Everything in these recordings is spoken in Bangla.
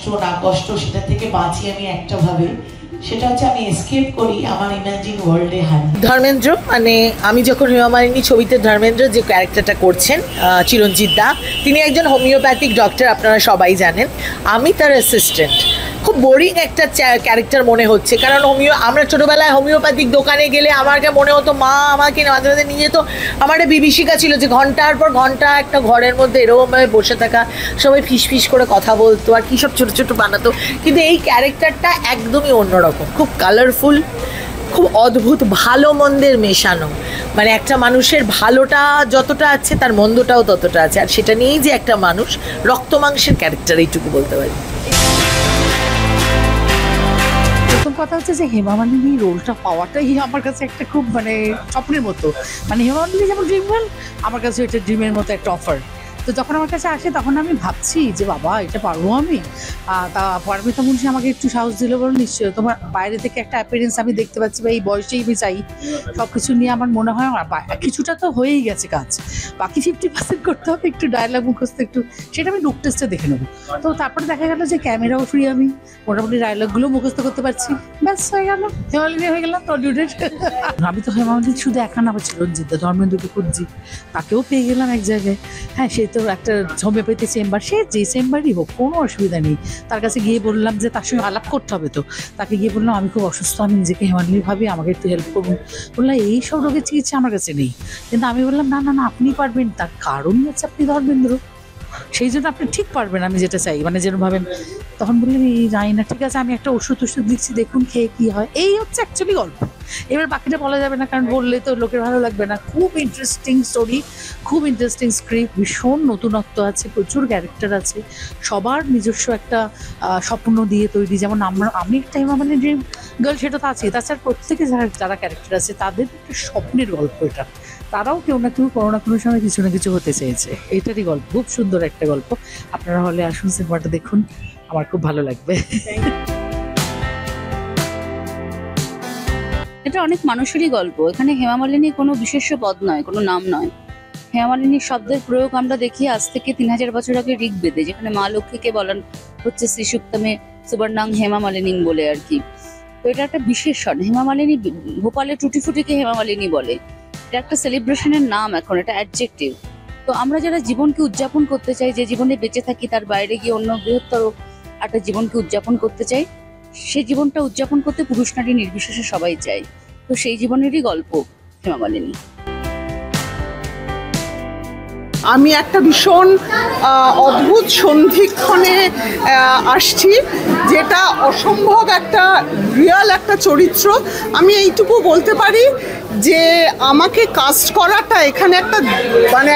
কষ্ট না কষ্ট সেটা থেকে বাঁচি আমি একটা ভাবে, সেটা হচ্ছে আমি এসকেপ করি আমার ইমাজিন ওয়ার্ল্ডে হারি। ধর্মেন্দ্র মানে আমি যখন হেমা মালিনী ছবিতে ধর্মেন্দ্র যে ক্যারেক্টারটা করছেন চিরঞ্জিত দা, তিনি একজন হোমিওপ্যাথিক ডক্টর, আপনারা সবাই জানেন। আমি তার অ্যাসিস্ট্যান্ট। খুব বোরিং একটা ক্যারেক্টার মনে হচ্ছে, কারণ আমরা ছোটোবেলায় হোমিওপ্যাথিক দোকানে গেলে আমাকে মনে হতো মা আমাকে মাঝে মাঝে নিয়ে যেত। আমার একটা বিভীষিকা ছিল যে ঘন্টার পর ঘন্টা একটা ঘরের মধ্যে এরকমভাবে বসে থাকা, সবাই ফিস ফিস করে কথা বলতো আর কী সব ছোটো ছোটো বানাতো। কিন্তু এই ক্যারেক্টারটা একদমই অন্যরকম, খুব কালারফুল, খুব অদ্ভুত, ভালো মন্দের মেশানো। মানে একটা মানুষের ভালোটা যতটা আছে তার মন্দটাও ততটা আছে, আর সেটা নিয়েই যে একটা মানুষ রক্ত মাংসের ক্যারেক্টার, এইটুকু বলতে পারি। প্রথম কথা হচ্ছে যে হেমা মালিনী রোলটা পাওয়াটাই আমার কাছে একটা খুব মানে স্বপ্নের মতো। মানে হেমা মালিনী যেমন ড্রিম গার্ল, আমার কাছে এটা ড্রিমের মতো একটা অফার। তো যখন আমার কাছে আসে তখন আমি ভাবছি যে বাবা এটা পারবো আমি। তা পারমিতা মুন্সি আমাকে একটু সাহস দিল, বলো নিশ্চয়, তোমার বাইরে থেকে একটা অ্যাপিয়ারেন্স আমি দেখতে পাচ্ছি বা এই বয়সেই আমি চাই, সব কিছু নিয়ে আমার মনে হয় কিছুটা তো হয়েই গেছে কাজ, বাকি 50% করতে হবে, একটু ডায়লগ মুখস্থ, একটু সেটা আমি লুক টেস্টে দেখে নেবো। তো তারপরে দেখা গেল যে ক্যামেরাও ফ্রি, আমি মোটামুটি ডায়লগগুলো মুখস্থ করতে পারছি, ব্যাস হয়ে গেল, হেমা মালিনী হয়ে গেলাম টলিউডের। আমি তো হেমা মালিনী শুধু একা না, আবার চিরঞ্জিত দা, ধর্মেন্দ্রকে খুঁজছি, তাকেও পেয়ে গেলাম এক জায়গায়। হ্যাঁ, সে তো একটা হোমিওপ্যাথি চেম্বার, সে যে চেম্বারই হোক কোনো অসুবিধা নেই। তার কাছে গিয়ে বললাম যে তার সঙ্গে আলাপ করতে হবে, তো তাকে গিয়ে বললাম আমি খুব অসুস্থ, আমি নিজেকে হেমা মালিনী ভাবি, আমাকে একটু হেল্প করুন। বললাম এই সব রোগের চিকিৎসা আমার কাছে নেই, কিন্তু আমি বললাম না না না আপনি পারবেন, তার কারণই হচ্ছে আপনি ধর্মেন্দ্র, সেই জন্য আপনি ঠিক পারবেন, আমি যেটা চাই, মানে যেন ভাবেন। তখন বললেন এই জানি না, ঠিক আছে আমি একটা ওষুধ দিচ্ছি, দেখুন খেয়ে কী হয়। এই হচ্ছে অ্যাকচুয়ালি গল্প। এবার বাকিটা বলা যাবে না, কারণ বললে তো লোকের ভালো লাগবে না। খুব ইন্টারেস্টিং স্টোরি, খুব ইন্টারেস্টিং স্ক্রিপ্ট, ভীষণ নতুনত্ব আছে, প্রচুর ক্যারেক্টার আছে, সবার নিজস্ব একটা স্বপ্ন দিয়ে তৈরি। যেমন আমি একটা হেমা মালিনী ড্রিম গার্ল, সেটা তো আছে, তাছাড়া প্রত্যেকে যারা ক্যারেক্টার আছে তাদের একটা স্বপ্নের গল্প এটা। তারাও কেউ না কেউ কোনো না কোনো সময় কিছু না কিছু হতে চেয়েছে, এটারই গল্প। খুব সুন্দর একটা গল্প, আপনারা হলে আসুন, সিনেমাটা দেখুন, আমার খুব ভালো লাগবে। এটা অনেক মানুষেরই গল্প, এখানে হেমা মালিনী কোনো বিশেষ পদ নয়, কোনো নাম নয়। হেমা মালিনীর শব্দের প্রয়োগ আমরা দেখি আজ থেকে 3000 বছর আগে ঋগ্বেদে, যেখানে মা লক্ষ্মীকে বলেন হচ্ছে শ্রীসুক্তমে সুবর্ণাং হেমা মালিনী বলে আর কি। তো এটা একটা বিশেষণ। হেমা মালিনী, ভোপালে টুটি ফুটিকে হেমা মালিনী বলে, এটা একটা সেলিব্রেশনের নাম এখন, এটা অ্যাডজেক্টিভ। তো আমরা যারা জীবনকে উদযাপন করতে চাই, যে জীবনে বেঁচে থাকি তার বাইরে গিয়ে অন্য বৃহত্তর একটা জীবনকে উদযাপন করতে চাই, সেই জীবনটা উদযাপন করতে পুরুষ নারী নির্বিশেষে সবাই চায়। তো সেই জীবনেরই গল্প হেমা মালিনী। আমি একটা ভীষণ অদ্ভুত সন্ধিক্ষণে আসছি, যেটা অসম্ভব একটা রিয়াল একটা চরিত্র। আমি এইটুকু বলতে পারি যে আমাকে কাস্ট করাটা এখানে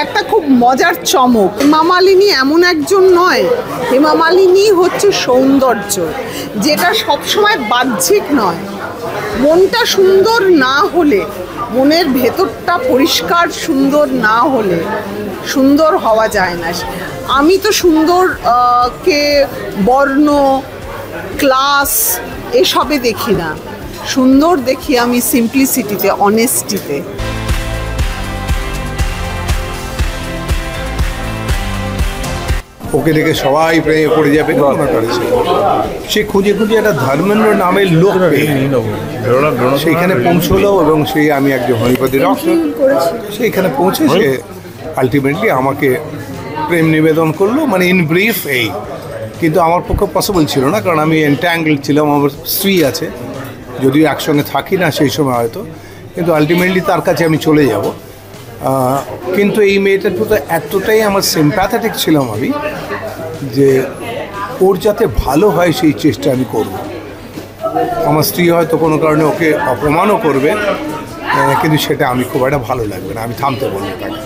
একটা খুব মজার চমক। হেমা মালিনী এমন একজন নয়, হেমা মালিনী হচ্ছে সৌন্দর্য, যেটা সবসময় বাহ্যিক নয়। মনটা সুন্দর না হলে, মনের ভেতরটা পরিষ্কার সুন্দর না হলে সুন্দর হওয়া যায় না। আমি তো সুন্দর কে বর্ণ, ক্লাস এসবে দেখি না, সুন্দর দেখি আমি সিম্পলিসিটিতে, অনেস্টিতে। ওকে দেখে সবাই প্রেমে পড়ে যাবে, সে খুঁজে খুঁজে একটা ধর্মেন্দ্র নামের লোক সেইখানে পৌঁছলো, এবং সেই আমি একজন হোমিওপ্যাথি ডক্টর, সেইখানে পৌঁছে সে আলটিমেটলি আমাকে প্রেম নিবেদন করলো, মানে ইন ব্রিফ এই। কিন্তু আমার পক্ষে পসিবল ছিল না, কারণ আমি এন্ট্যাঙ্গল ছিলাম, আমার স্ত্রী আছে, যদিও একসঙ্গে থাকি না সেই সময় হয়তো, কিন্তু আলটিমেটলি তার কাছে আমি চলে যাব। কিন্তু এই মেয়েটার প্রতি এতটাই আমার সিম্প্যাথেটিক ছিলাম আমি, যে ওর যাতে ভালো হয় সেই চেষ্টা আমি করব। আমার স্ত্রী হয়তো কোনো কারণে ওকে অপমানও করবে, কিন্তু সেটা আমি খুব একটা ভালো লাগবে না, আমি থামতে বলবো তাকে।